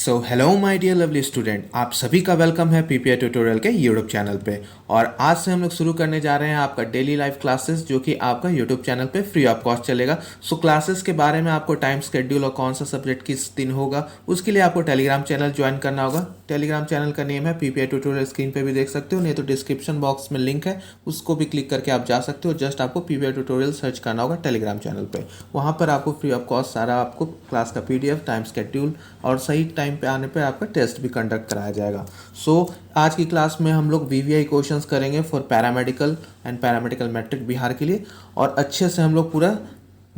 So hello my dear lovely student, आप सभी का वेलकम है पीपीआई ट्यूटोरियल के यूट्यूब चैनल पे। और आज से हम लोग शुरू करने जा रहे हैं आपका डेली लाइफ क्लासेस, जो कि आपका यूट्यूब चैनल पे फ्री ऑफ कॉस्ट चलेगा। सो क्लासेस के बारे में आपको टाइम शेड्यूल और कौन सा सब्जेक्ट किस दिन होगा, उसके लिए आपको टेलीग्राम चैनल ज्वाइन करना होगा। टेलीग्राम चैनल का नेम है पीपीआई ट्यूटोरियल, स्क्रीन पे भी देख सकते हो, नहीं तो डिस्क्रिप्शन बॉक्स में लिंक है, उसको भी क्लिक करके आप जा सकते हो। जस्ट आपको पीपीआई ट्यूटोरियल सर्च करना होगा टेलीग्राम चैनल पे। वहाँ पर आपको फ्री ऑफ कॉस्ट सारा आपको क्लास का पीडीएफ, टाइम शेड्यूल और सही टाइम पे आने पे आपका टेस्ट भी कंडक्ट कराया जाएगा। आज की क्लास में हम लोग वीवीआई क्वेश्चंस करेंगे for paramedical and paramedical matric Bihar के लिए, और अच्छे से हम लोग पूरा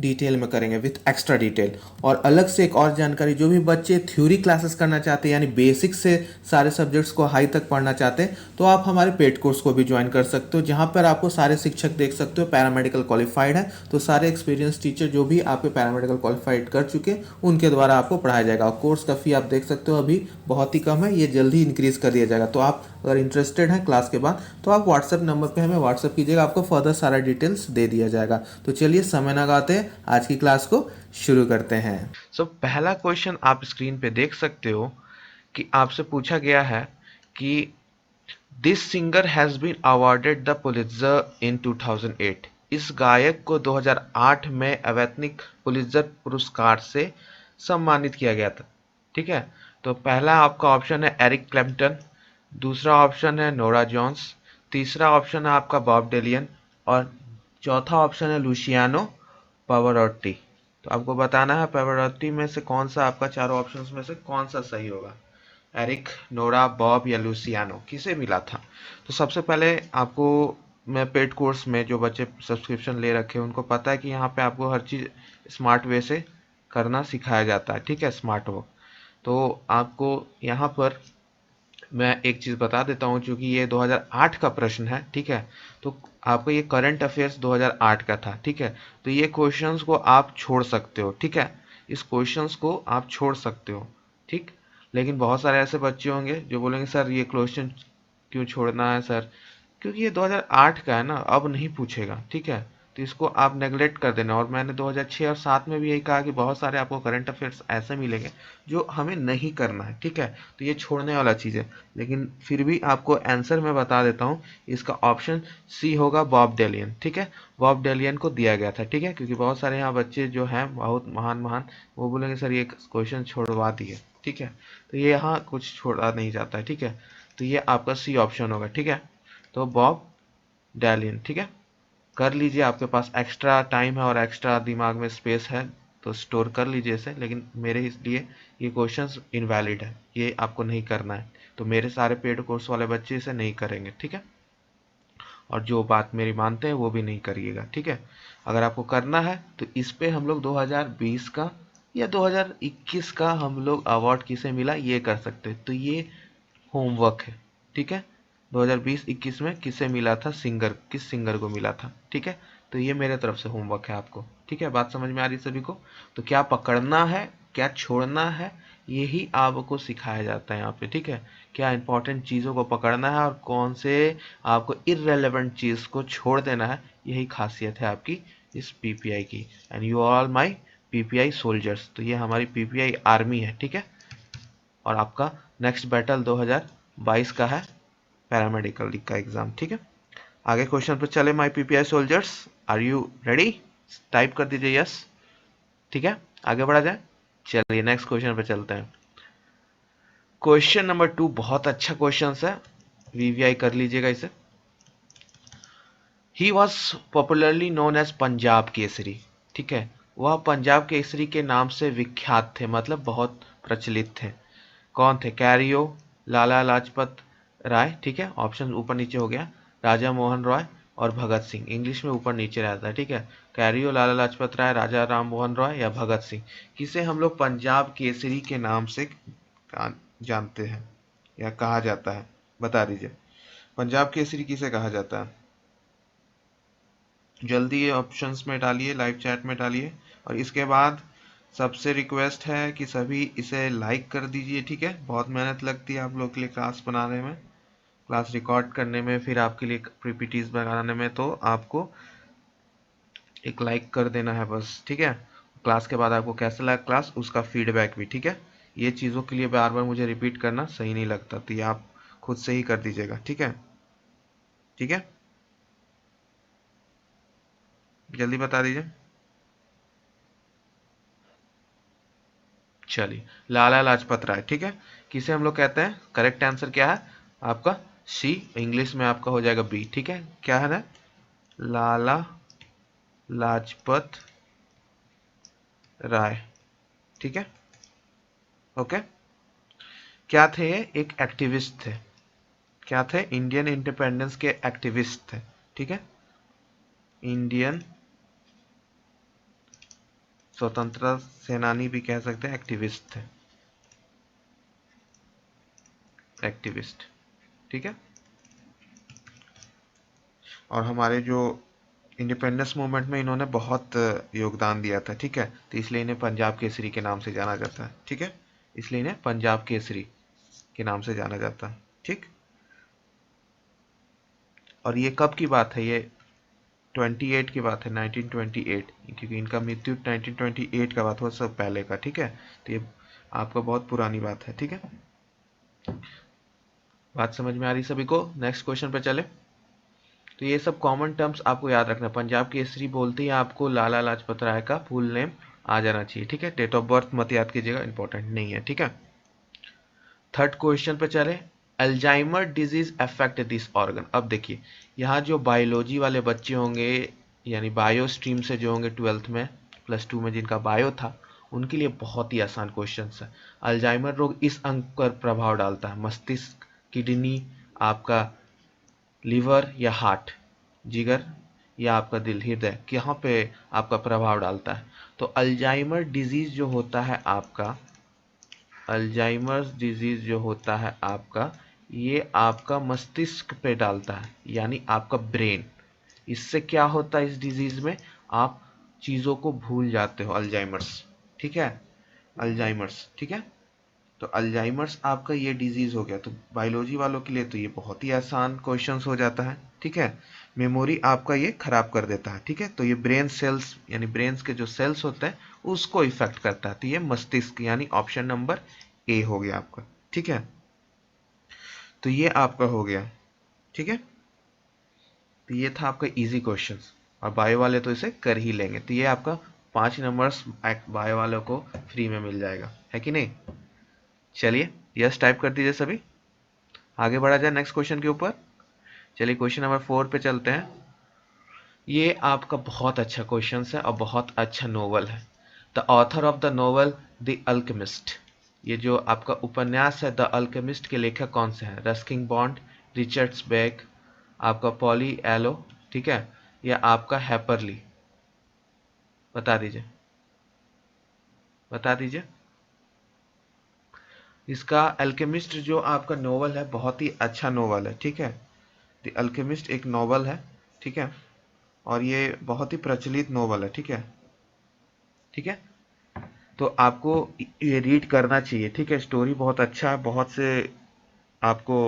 डिटेल में करेंगे विथ एक्स्ट्रा डिटेल। और अलग से एक और जानकारी, जो भी बच्चे थ्योरी क्लासेस करना चाहते हैं यानी बेसिक से सारे सब्जेक्ट्स को हाई तक पढ़ना चाहते हैं, तो आप हमारे पेड कोर्स को भी ज्वाइन कर सकते हो, जहाँ पर आपको सारे शिक्षक देख सकते हो पैरामेडिकल क्वालिफाइड है, तो सारे एक्सपीरियंस टीचर जो भी आपके पैरामेडिकल क्वालिफाइड कर चुके उनके द्वारा आपको पढ़ाया जाएगा। और कोर्स का फी आप देख सकते हो अभी बहुत ही कम है, ये जल्दी इंक्रीज कर दिया जाएगा। तो आप अगर इंटरेस्टेड हैं क्लास के बाद, तो आप व्हाट्सएप नंबर पे हमें व्हाट्सएप कीजिएगा, आपको फर्दर सारा डिटेल्स दे दिया जाएगा। तो चलिए समय ना गाते आज की क्लास को शुरू करते हैं। पहला क्वेश्चन आप स्क्रीन पे देख सकते हो कि आपसे पूछा गया है कि this singer has been awarded the Pulitzer in 2008। इस गायक को 2008 में अवैतनिक पुलित्जर पुरस्कार से सम्मानित किया गया था। ठीक है, तो पहला आपका ऑप्शन है एरिक क्लैप्टन, दूसरा ऑप्शन है नोरा जोन्स, तीसरा ऑप्शन है आपका बॉब डिलियन, और चौथा ऑप्शन है लुसियानो पावारोटी। तो आपको बताना है पावारोटी में से कौन सा आपका चारों ऑप्शंस में से कौन सा सही होगा। एरिक, नोरा, बॉब या लुसियानो, किसे मिला था। तो सबसे पहले आपको, मैं पेड कोर्स में जो बच्चे सब्सक्रिप्शन ले रखे हैं उनको पता है कि यहाँ पे आपको हर चीज़ स्मार्ट वे से करना सिखाया जाता है। ठीक है, स्मार्ट वर्क। तो आपको यहाँ पर मैं एक चीज़ बता देता हूँ, चूंकि ये 2008 का प्रश्न है। ठीक है, तो आपको ये करंट अफेयर्स 2008 का था। ठीक है, तो ये क्वेश्चंस को आप छोड़ सकते हो। ठीक है, इस क्वेश्चंस को आप छोड़ सकते हो। ठीक, लेकिन बहुत सारे ऐसे बच्चे होंगे जो बोलेंगे सर ये क्वेश्चन क्यों छोड़ना है सर, क्योंकि ये 2008 का है ना, अब नहीं पूछेगा। ठीक है, तो इसको आप नेगलेक्ट कर देना। और मैंने 2006 और 7 में भी यही कहा कि बहुत सारे आपको करंट अफेयर्स ऐसे मिलेंगे जो हमें नहीं करना है। ठीक है, तो ये छोड़ने वाला चीज़ है। लेकिन फिर भी आपको आंसर मैं बता देता हूँ, इसका ऑप्शन सी होगा बॉब डिलियन। ठीक है, बॉब डिलियन को दिया गया था। ठीक है, क्योंकि बहुत सारे यहाँ बच्चे जो हैं बहुत महान महान, वो बोलेंगे सर ये क्वेश्चन छोड़वा दिए। ठीक है, तो ये यहाँ कुछ छोड़ा नहीं जाता है। ठीक है, तो ये आपका सी ऑप्शन होगा। ठीक है, तो बॉब डिलियन। ठीक है, कर लीजिए, आपके पास एक्स्ट्रा टाइम है और एक्स्ट्रा दिमाग में स्पेस है, तो स्टोर कर लीजिए इसे। लेकिन मेरे लिए ये क्वेश्चंस इनवैलिड है, ये आपको नहीं करना है। तो मेरे सारे पेड कोर्स वाले बच्चे इसे नहीं करेंगे। ठीक है, और जो बात मेरी मानते हैं वो भी नहीं करिएगा। ठीक है, अगर आपको करना है तो इस पे हम लोग 2020 का या 2021 का हम लोग अवार्ड किसे मिला ये कर सकते हैं। तो ये होमवर्क है। ठीक है, 2020-21 में किसे मिला था, सिंगर, किस सिंगर को मिला था। ठीक है, तो ये मेरे तरफ से होमवर्क है आपको। ठीक है, बात समझ में आ रही सभी को। तो क्या पकड़ना है क्या छोड़ना है, यही आपको सिखाया जाता है यहाँ पे। ठीक है, क्या इंपॉर्टेंट चीज़ों को पकड़ना है और कौन से आपको इररेलेवेंट चीज़ को छोड़ देना है, यही खासियत है आपकी इस पीपीआई की। And you all my PPI soldiers, तो ये हमारी पीपीआई आर्मी है। ठीक है, और आपका नेक्स्ट बैटल 2022 का है, पैरामेडिकल का एग्जाम। ठीक है, आगे क्वेश्चन पर चले। My PPI soldiers, are you ready? Type कर दीजिए यस। ठीक है, आगे बढ़ा जाए। चलिए नेक्स्ट क्वेश्चन पे चलते हैं। क्वेश्चन नंबर 2 बहुत अच्छा क्वेश्चन है, वीवीआई कर लीजिएगा इसे। He was popularly known as Punjab Kesari. ठीक है, वह पंजाब केसरी के नाम से विख्यात थे, मतलब बहुत प्रचलित थे। कौन थे? कैरियो, लाला लाजपत राय। ठीक है, ऑप्शन ऊपर नीचे हो गया, राजा मोहन रॉय और भगत सिंह। इंग्लिश में ऊपर नीचे रहता है। ठीक है, कैरियो, लाला लाजपत राय, राजा राम मोहन रॉय या भगत सिंह, किसे हम लोग पंजाब केसरी के नाम से जानते हैं या कहा जाता है, बता दीजिए। पंजाब केसरी किसे कहा जाता है? जल्दी ये ऑप्शंस में डालिए, लाइव चैट में डालिए। और इसके बाद सबसे रिक्वेस्ट है कि सभी इसे लाइक कर दीजिए। ठीक है, बहुत मेहनत लगती है आप लोग के लिए क्लास बनाने में, क्लास रिकॉर्ड करने में, फिर आपके लिए पीपीटीज बनाने में, तो आपको एक लाइक कर देना है बस। ठीक है, क्लास के बाद आपको कैसा लगा क्लास, उसका फीडबैक भी। ठीक है, ये चीज़ों के लिए बार बार मुझे रिपीट करना सही नहीं लगता, तो ये आप खुद से ही कर दीजिएगा। ठीक है, ठीक है, जल्दी बता दीजिए। चलिए, लाला लाजपत राय। ठीक है, किसे हम लोग कहते हैं? करेक्ट आंसर क्या है आपका? सी। इंग्लिश में आपका हो जाएगा बी। ठीक है, क्या है ना? लाला लाजपत राय। ठीक है, ओके। क्या थे ये? एक एक्टिविस्ट थे। क्या थे? इंडियन इंडिपेंडेंस के एक्टिविस्ट थे। ठीक है, इंडियन स्वतंत्रता सेनानी भी कह सकते हैं, एक्टिविस्ट थे, एक्टिविस्ट। ठीक है, और हमारे जो इंडिपेंडेंस मूवमेंट में इन्होंने बहुत योगदान दिया था। ठीक है, तो इसलिए इन्हें पंजाब केसरी के नाम से जाना जाता है। ठीक है, इसलिए इन्हें पंजाब केसरी के नाम से जाना जाता है। ठीक, और ये कब की बात है? ये 28 की बात है, 1928, क्योंकि इनका मृत्यु 1928 का बात हुआ, सब पहले का। ठीक है, तो ये आपका बहुत पुरानी बात है। ठीक है, बात समझ में आ रही सभी को? नेक्स्ट क्वेश्चन पे चले। तो ये सब कॉमन टर्म्स आपको याद रखना। पंजाब केसरी बोलते ही आपको लाला लाजपत राय का फुल नेम आ जाना चाहिए। ठीक है, डेट ऑफ बर्थ मत याद कीजिएगा, इंपॉर्टेंट नहीं है। ठीक है, थर्ड क्वेश्चन पे चले। Alzheimer disease affect this organ. अब देखिए, यहाँ जो बायोलॉजी वाले बच्चे होंगे, यानी बायो स्ट्रीम से जो होंगे 12th में, +2 में जिनका बायो था, उनके लिए बहुत ही आसान क्वेश्चन है। अल्जाइमर रोग इस अंग पर प्रभाव डालता है? मस्तिष्क, किडनी, आपका लीवर या हार्ट, जिगर या आपका दिल, हृदय, कहाँ पे आपका प्रभाव डालता है? तो अल्जाइमर डिजीज जो होता है आपका, अल्जाइमर्स डिजीज जो होता है आपका, ये आपका मस्तिष्क पे डालता है, यानी आपका ब्रेन। इससे क्या होता है? इस डिजीज में आप चीज़ों को भूल जाते हो, अल्जाइमर्स। ठीक है, अल्जाइमर्स। ठीक है, तो अल्जाइमर्स आपका ये डिजीज हो गया। तो बायोलॉजी वालों के लिए तो ये बहुत ही आसान क्वेश्चंस हो जाता है। ठीक है, मेमोरी आपका ये खराब कर देता है। ठीक है, तो ये ब्रेन सेल्स, यानी ब्रेन्स के जो सेल्स होते हैं उसको इफेक्ट करता है। तो ये मस्तिष्क, यानी ऑप्शन नंबर ए हो गया आपका। ठीक है, तो ये आपका हो गया। ठीक है, तो ये था आपका इजी क्वेश्चंस, और बायो वाले तो इसे कर ही लेंगे। तो ये आपका 5 नंबर्स बायो वालों को फ्री में मिल जाएगा, है कि नहीं? चलिए, यस टाइप कर दीजिए सभी, आगे बढ़ा जाए नेक्स्ट क्वेश्चन के ऊपर। चलिए, क्वेश्चन नंबर 4 पे चलते हैं। ये आपका बहुत अच्छा क्वेश्चन है और बहुत अच्छा नोवेल है। The author of the novel the alchemist. ये जो आपका उपन्यास है द अल्केमिस्ट के लेखक कौन से हैं? रस्किन बॉन्ड, रिचर्ड्स बेक, आपका पॉली एलो, ठीक है, या आपका हैपरली? बता दीजिए, बता दीजिए। इसका अल्केमिस्ट जो आपका नोवेल है, बहुत ही अच्छा नोवेल है। ठीक है, द अल्केमिस्ट एक नोवेल है। ठीक है, और ये बहुत ही प्रचलित नोवेल है। ठीक है, ठीक है, तो आपको ये रीड करना चाहिए। ठीक है, स्टोरी बहुत अच्छा है, बहुत से आपको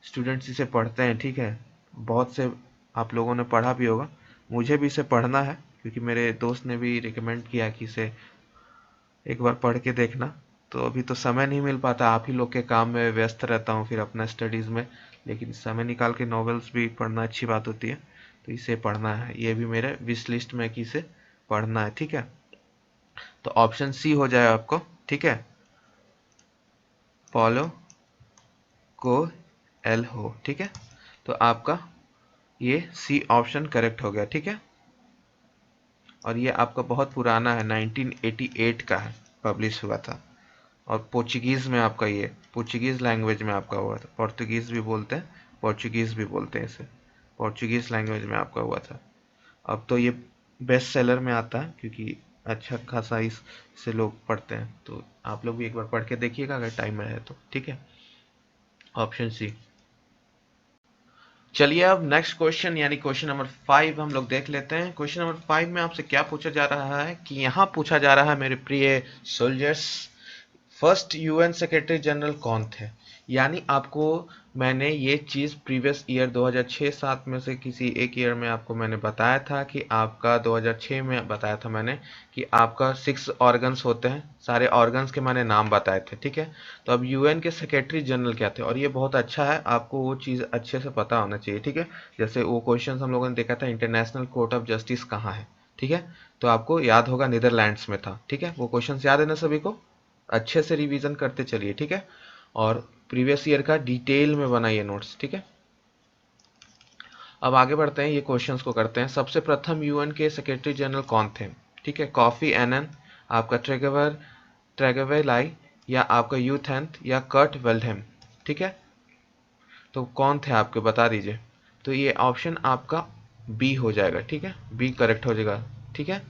स्टूडेंट्स इसे पढ़ते हैं। ठीक है, बहुत से आप लोगों ने पढ़ा भी होगा, मुझे भी इसे पढ़ना है, क्योंकि मेरे दोस्त ने भी रिकमेंड किया कि इसे एक बार पढ़ के देखना। तो अभी तो समय नहीं मिल पाता, आप ही लोग के काम में व्यस्त रहता हूँ, फिर अपना स्टडीज़ में, लेकिन समय निकाल के नॉवेल्स भी पढ़ना अच्छी बात होती है। तो इसे पढ़ना है, ये भी मेरे विश लिस्ट में कि इसे पढ़ना है। ठीक है, तो ऑप्शन सी हो जाए आपको। ठीक है, पॉलो को एल हो। ठीक है, तो आपका ये सी ऑप्शन करेक्ट हो गया। ठीक है, और ये आपका बहुत पुराना है, 1988 का है, पब्लिश हुआ था, और पोर्चुगीज़ में आपका, ये पोर्चुगीज़ लैंग्वेज में आपका हुआ था। पोर्तुगीज़ भी बोलते हैं, पोर्चुगीज़ भी बोलते हैं इसे, पोर्चुगीज़ लैंग्वेज में आपका हुआ था। अब तो ये बेस्ट सेलर में आता है, क्योंकि अच्छा खासा इसे लोग पढ़ते हैं। तो आप लोग भी एक बार पढ़ के देखिएगा अगर टाइम रहे तो। ठीक है, ऑप्शन सी। चलिए, अब नेक्स्ट क्वेश्चन यानी क्वेश्चन नंबर 5 हम लोग देख लेते हैं। क्वेश्चन नंबर 5 में आपसे क्या पूछा जा रहा है, कि यहाँ पूछा जा रहा है मेरे प्रिय soldiers, first UN secretary general कौन थे? यानी आपको मैंने ये चीज़ प्रीवियस ईयर 2006-7 में से किसी एक ईयर में आपको मैंने बताया था कि आपका 2006 में बताया था मैंने कि आपका 6 ऑर्गन्स होते हैं, सारे ऑर्गन्स के मैंने नाम बताए थे, ठीक है। तो अब यूएन के सेक्रेटरी जनरल क्या थे, और ये बहुत अच्छा है, आपको वो चीज़ अच्छे से पता होना चाहिए, ठीक है। जैसे वो क्वेश्चन हम लोगों ने देखा था, इंटरनेशनल कोर्ट ऑफ जस्टिस कहाँ है, ठीक है। तो आपको याद होगा नीदरलैंड्स में था, ठीक है। वो क्वेश्चन याद है ना सभी को, अच्छे से रिवीजन करते चलिए, ठीक है। और प्रीवियस ईयर का डिटेल में बनाइए नोट्स, ठीक है। अब आगे बढ़ते हैं, ये क्वेश्चंस को करते हैं। सबसे प्रथम यूएन के सेक्रेटरी जनरल कौन थे, ठीक है। कॉफी एनन, आपका ट्रेगेवेलाई, या आपका यूथेंथ, या कर्ट वेल्डहेम, ठीक है। तो कौन थे आपके, बता दीजिए। तो ये ऑप्शन आपका बी हो जाएगा, ठीक है, बी करेक्ट हो जाएगा, ठीक है।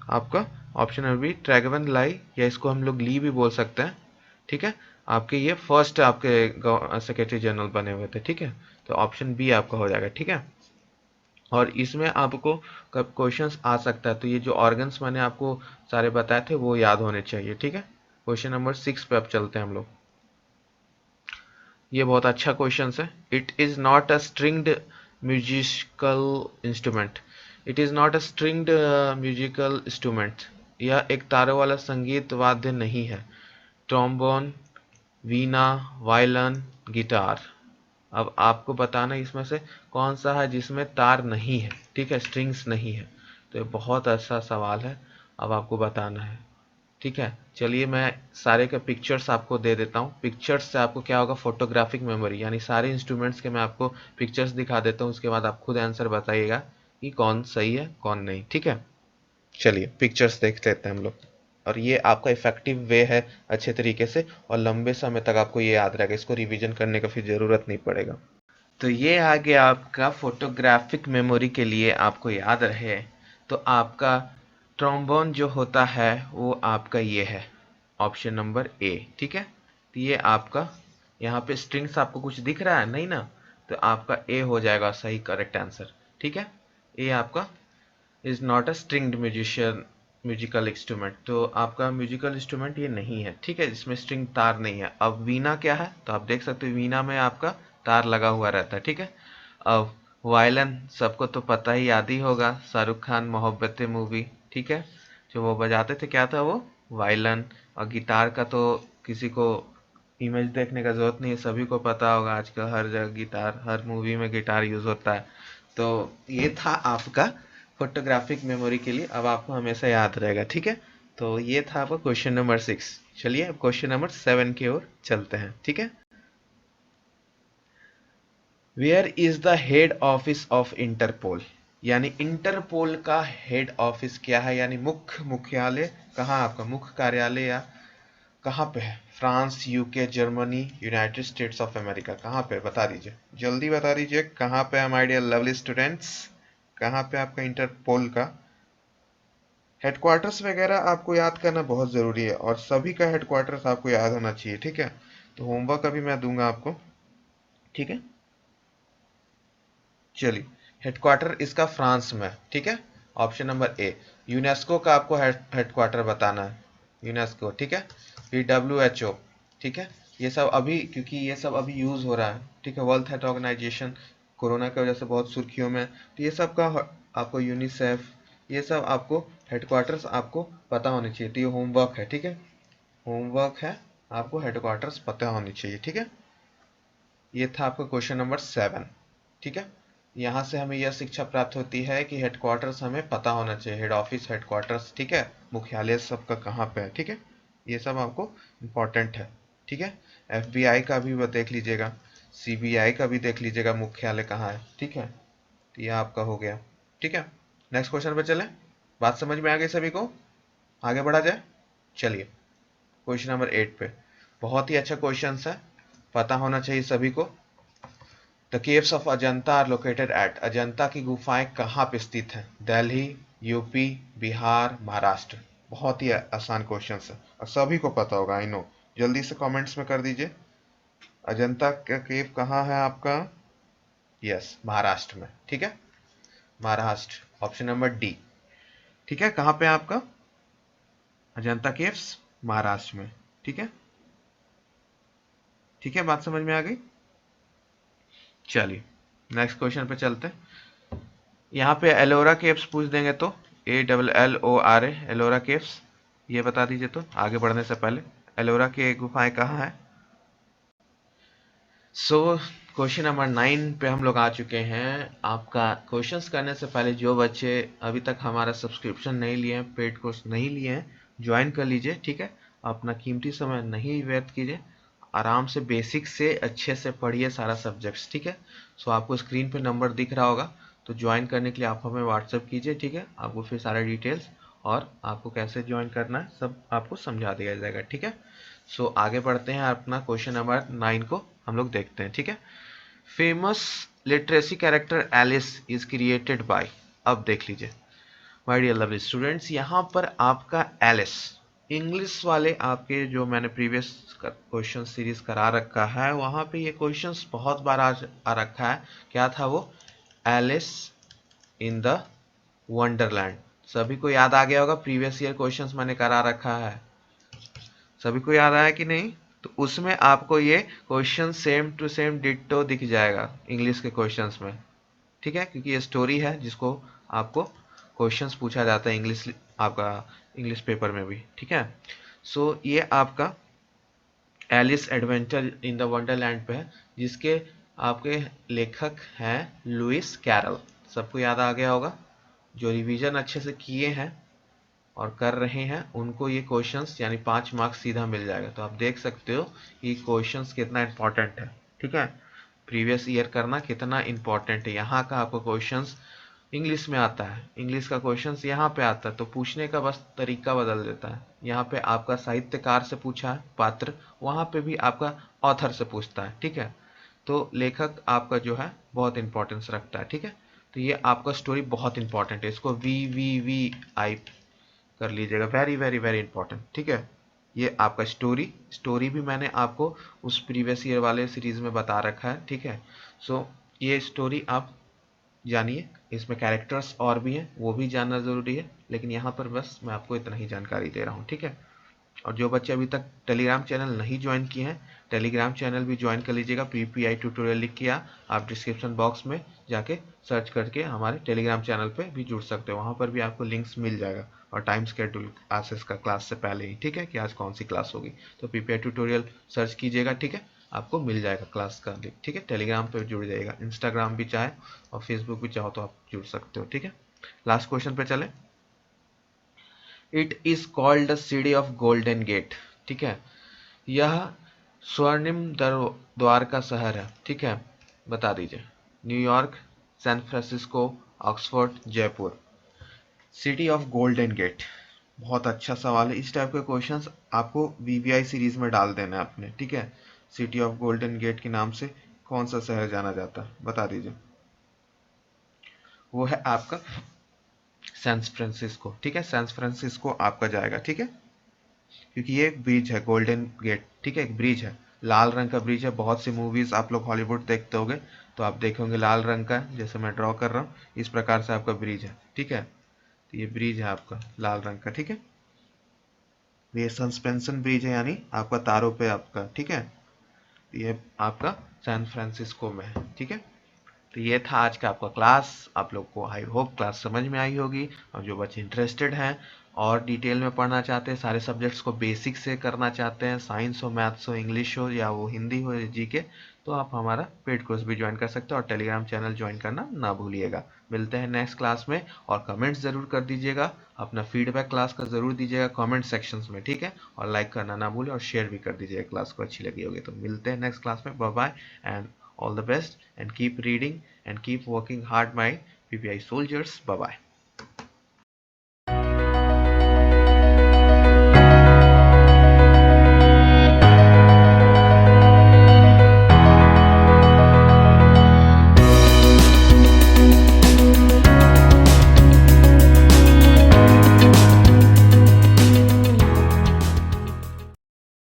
आपका ऑप्शन नंबर बी ट्रैगवन लाई, या इसको हम लोग ली भी बोल सकते हैं, ठीक है। आपके ये फर्स्ट आपके सेक्रेटरी जनरल बने हुए थे, ठीक है। तो ऑप्शन बी आपका हो जाएगा, ठीक है। और इसमें आपको कब क्वेश्चंस आ सकता है, तो ये जो ऑर्गन्स मैंने आपको सारे बताए थे वो याद होने चाहिए, ठीक है। क्वेश्चन नंबर 6 पे अब चलते हैं हम लोग। ये बहुत अच्छा क्वेश्चन है। It is not a stringed musical instrument. It is not a stringed musical instrument. यह एक तारों वाला संगीत वाद्य नहीं है। ट्रोम्बोन, वीणा, वायलिन, गिटार। अब आपको बताना इसमें से कौन सा है जिसमें तार नहीं है, ठीक है, स्ट्रिंग्स नहीं है। तो ये बहुत अच्छा सवाल है, अब आपको बताना है, ठीक है। चलिए मैं सारे के पिक्चर्स आपको दे देता हूँ। पिक्चर्स से आपको क्या होगा, फोटोग्राफिक मेमोरी, यानी सारे इंस्ट्रूमेंट्स के मैं आपको पिक्चर्स दिखा देता हूँ, उसके बाद आप खुद आंसर बताइएगा कि कौन सही है कौन नहीं, ठीक है। चलिए पिक्चर्स देख लेते हैं हम लोग, और ये आपका इफेक्टिव वे है अच्छे तरीके से, और लंबे समय तक आपको ये याद रहेगा, इसको रिवीजन करने का फिर ज़रूरत नहीं पड़ेगा। तो ये आ गया आपका फोटोग्राफिक मेमोरी के लिए, आपको याद रहे। तो आपका ट्रोम्बोन जो होता है वो आपका ये है, ऑप्शन नंबर ए, ठीक है। तो ये आपका, यहाँ पे स्ट्रिंग्स आपको कुछ दिख रहा है नहीं ना, तो आपका ए हो जाएगा सही करेक्ट आंसर, ठीक है। ए आपका is not a stringed musical instrument, तो आपका म्यूजिकल इंस्ट्रूमेंट ये नहीं है, ठीक है, जिसमें स्ट्रिंग तार नहीं है। अब वीणा क्या है, तो आप देख सकते हो वीणा में आपका तार लगा हुआ रहता है, ठीक है। अब वायलिन सबको तो पता ही, याद ही होगा, शाहरुख खान मोहब्बतें मूवी, ठीक है। जो वो बजाते थे क्या था वो, वायलिन। और गिटार का तो किसी को इमेज देखने का जरूरत नहीं है, सभी को पता होगा, आजकल हर जगह गिटार, हर मूवी में गिटार यूज होता है। तो ये था आपका फोटोग्राफिक मेमोरी के लिए, अब आपको हमेशा याद रहेगा, ठीक है। तो ये था आपका क्वेश्चन नंबर 6। चलिए अब क्वेश्चन नंबर 7 की ओर चलते हैं, ठीक है। Where is the head office of Interpol, यानी इंटरपोल का हेड ऑफिस क्या है, यानी मुख्य मुख्यालय कहाँ, आपका मुख्य कार्यालय या कहाँ पे है। France, UK, Germany, United states of America, कहाँ पे बता दीजिए, जल्दी बता दीजिए कहाँ पे है माय डियर लवली स्टूडेंट्स, कहाँ पे आपका इंटरपोल का हेडक्वार्टर्स वगैरह आपको याद करना बहुत ज़रूरी है, और सभी का हेडक्वार्टर्स आपको याद होना चाहिए, ठीक है। तो होमवर्क अभी मैं दूंगा आपको, ठीक है। चलिए हेडक्वार्टर इसका फ्रांस में है, ठीक है। Option number A. यूनेस्को का आपको हेडक्वार्टर बताना है, यूनेस्को, ठीक है। फिर WHO, ठीक है। ये सब अभी, क्योंकि ये सब अभी यूज़ हो रहा है, ठीक है। वर्ल्ड हेल्थ ऑर्गेनाइजेशन कोरोना की वजह से बहुत सुर्खियों में, तो ये सब का आपको यूनिसेफ, ये सब आपको हेडक्वार्टर्स आपको पता होने चाहिए, तो ये होमवर्क है, ठीक है। होमवर्क है, आपको हेडक्वार्टर्स पता होनी चाहिए, ठीक है। ये था आपका क्वेश्चन नंबर 7, ठीक है। यहाँ से हमें यह शिक्षा प्राप्त होती है कि हेडक्वार्टर्स हमें पता होना चाहिए, हेड ऑफिस, हेडक्वार्टर्स, ठीक है, मुख्यालय सबका कहाँ पे है, ठीक है। ये सब आपको इम्पोर्टेंट है, ठीक है। FBI का भी देख लीजिएगा, CBI का भी देख लीजिएगा मुख्यालय कहाँ है, ठीक है। तो ये आपका हो गया, ठीक है। नेक्स्ट क्वेश्चन पे चलें, बात समझ में आ गई सभी को, आगे बढ़ा जाए। चलिए क्वेश्चन नंबर 8 पे, बहुत ही अच्छा क्वेश्चन है, पता होना चाहिए सभी को। The caves of Ajanta are located at, Ajanta की गुफाएं कहाँ पे स्थित हैं, दिल्ली, यूपी, बिहार, महाराष्ट्र। बहुत ही आसान क्वेश्चन है और सभी को पता होगा, आई नो। जल्दी से कमेंट्स में कर दीजिए, अजंता का केव कहाँ है आपका, यस महाराष्ट्र में, ठीक है। महाराष्ट्र, ऑप्शन नंबर डी, ठीक है। कहाँ पे है आपका अजंता केव्स, महाराष्ट्र में, ठीक है। ठीक है, बात समझ में आ गई। चलिए नेक्स्ट क्वेश्चन पे चलते हैं। यहाँ पे एलोरा केव्स पूछ देंगे तो ALLORA एलोरा केव्स, ये बता दीजिए। तो आगे बढ़ने से पहले एलोरा की गुफाएं कहाँ है? सो क्वेश्चन नंबर 9 पे हम लोग आ चुके हैं। आपका क्वेश्चंस करने से पहले जो बच्चे अभी तक हमारा सब्सक्रिप्शन नहीं लिए हैं, पेड कोर्स नहीं लिए हैं, ज्वाइन कर लीजिए। ठीक है, अपना कीमती समय नहीं व्यर्थ कीजिए, आराम से बेसिक से अच्छे से पढ़िए सारा सब्जेक्ट्स। ठीक है, सो आपको स्क्रीन पे नंबर दिख रहा होगा, तो ज्वाइन करने के लिए आप हमें व्हाट्सअप कीजिए। ठीक है, आपको फिर सारे डिटेल्स और आपको कैसे ज्वाइन करना है सब आपको समझा दिया जाएगा। ठीक है, सो आगे बढ़ते हैं, अपना क्वेश्चन नंबर 9 को हम लोग देखते हैं। ठीक है, famous literacy character Alice is created by. अब देख लीजिए माय डियर लवली स्टूडेंट्स, यहाँ पर आपका एलिस इंग्लिश वाले आपके जो मैंने प्रीवियस क्वेश्चन सीरीज करा रखा है, वहां पे ये क्वेश्चंस बहुत बार आ रखा है। क्या था वो? Alice in the Wonderland. सभी को याद आ गया होगा, प्रीवियस ईयर क्वेश्चंस मैंने करा रखा है, सभी को याद आया कि नहीं? तो उसमें आपको ये question same to same ditto दिख जाएगा इंग्लिश के क्वेश्चंस में। ठीक है, क्योंकि ये स्टोरी है जिसको आपको क्वेश्चंस पूछा जाता है इंग्लिश, आपका इंग्लिश पेपर में भी। ठीक है, सो ये आपका Alice adventure in the Wonderland पे है, जिसके आपके लेखक हैं लुइस कैरल। सबको याद आ गया होगा, जो रिवीजन अच्छे से किए हैं और कर रहे हैं उनको ये क्वेश्चंस यानी 5 मार्क्स सीधा मिल जाएगा। तो आप देख सकते हो कि क्वेश्चंस कितना इंपॉर्टेंट है। ठीक है, प्रीवियस ईयर करना कितना इंपॉर्टेंट है। यहाँ का आपको क्वेश्चंस इंग्लिश में आता है, इंग्लिश का क्वेश्चंस यहाँ पे आता है, तो पूछने का बस तरीका बदल देता है। यहाँ पे आपका साहित्यकार से पूछा है पात्र, वहाँ पे भी आपका ऑथर से पूछता है। ठीक है, तो लेखक आपका जो है बहुत इंपॉर्टेंस रखता है। ठीक है, तो ये आपका स्टोरी बहुत इंपॉर्टेंट है, इसको VVVI कर लीजिएगा, वेरी वेरी वेरी इंपॉर्टेंट। ठीक है, ये आपका स्टोरी भी मैंने आपको उस प्रीवियस ईयर वाले सीरीज में बता रखा है। ठीक है, सो ये स्टोरी आप जानिए, इसमें कैरेक्टर्स और भी हैं, वो भी जानना ज़रूरी है, लेकिन यहाँ पर बस मैं आपको इतना ही जानकारी दे रहा हूँ। ठीक है, और जो बच्चे अभी तक टेलीग्राम चैनल नहीं ज्वाइन किए हैं, टेलीग्राम चैनल भी ज्वाइन कर लीजिएगा। PPI ट्यूटोरियल लिख के आप डिस्क्रिप्शन बॉक्स में जाके सर्च करके हमारे टेलीग्राम चैनल पे भी जुड़ सकते हो, वहाँ पर भी आपको लिंक्स मिल जाएगा और टाइम स्केड्यूल क्लासेस का क्लास से पहले ही। ठीक है, कि आज कौन सी क्लास होगी, तो PPI ट्यूटोरियल सर्च कीजिएगा। ठीक है, आपको मिल जाएगा क्लास का लिंक। ठीक है, टेलीग्राम पे जुड़ जाइएगा, इंस्टाग्राम भी चाहे और फेसबुक भी चाहो तो आप जुड़ सकते हो। ठीक है, लास्ट क्वेश्चन पे चले। It is called the city of golden gate. ठीक है, यह स्वर्णिम द्वार का शहर है। ठीक है, बता दीजिए। New York, San Francisco, Oxford, Jaipur. City of golden gate, बहुत अच्छा सवाल है। इस टाइप के क्वेश्चंस आपको VVI सीरीज में डाल देना है अपने। ठीक है, सिटी ऑफ गोल्डन गेट के नाम से कौन सा शहर जाना जाता है, बता दीजिए। वो है आपका सैन फ्रांसिस्को। ठीक है, सैन फ्रांसिस्को आपका जाएगा। ठीक है, क्योंकि ये एक ब्रिज है गोल्डन गेट। ठीक है, एक ब्रिज है, लाल रंग का ब्रिज है। बहुत सी मूवीज आप लोग हॉलीवुड देखते होंगे तो आप देखेंगे लाल रंग का, जैसे मैं ड्रॉ कर रहा हूँ इस प्रकार से आपका ब्रिज है। ठीक है, तो ये ब्रिज है आपका लाल रंग का। ठीक है, ये सस्पेंशन ब्रिज है, यानी आपका तारों पे आपका। ठीक है, ये आपका सैन फ्रांसिस्को में है। ठीक है, तो ये था आज का आपका क्लास। आप लोग को आई होप क्लास समझ में आई होगी, और जो बच्चे इंटरेस्टेड हैं और डिटेल में पढ़ना चाहते हैं, सारे सब्जेक्ट्स को बेसिक से करना चाहते हैं, साइंस हो, मैथ्स हो, इंग्लिश हो, या वो हिंदी हो या GK, तो आप हमारा पेड कोर्स भी ज्वाइन कर सकते हो और टेलीग्राम चैनल ज्वाइन करना ना भूलिएगा। मिलते हैं नेक्स्ट क्लास में, और कमेंट्स ज़रूर कर दीजिएगा, अपना फीडबैक क्लास का ज़रूर दीजिएगा कमेंट सेक्शंस में। ठीक है, और लाइक करना ना भूलें और शेयर भी कर दीजिएगा क्लास को अच्छी लगी होगी। तो मिलते हैं नेक्स्ट क्लास में, bye bye and all the best, and keep reading and keep working hard, my PPI soldiers. Bye bye.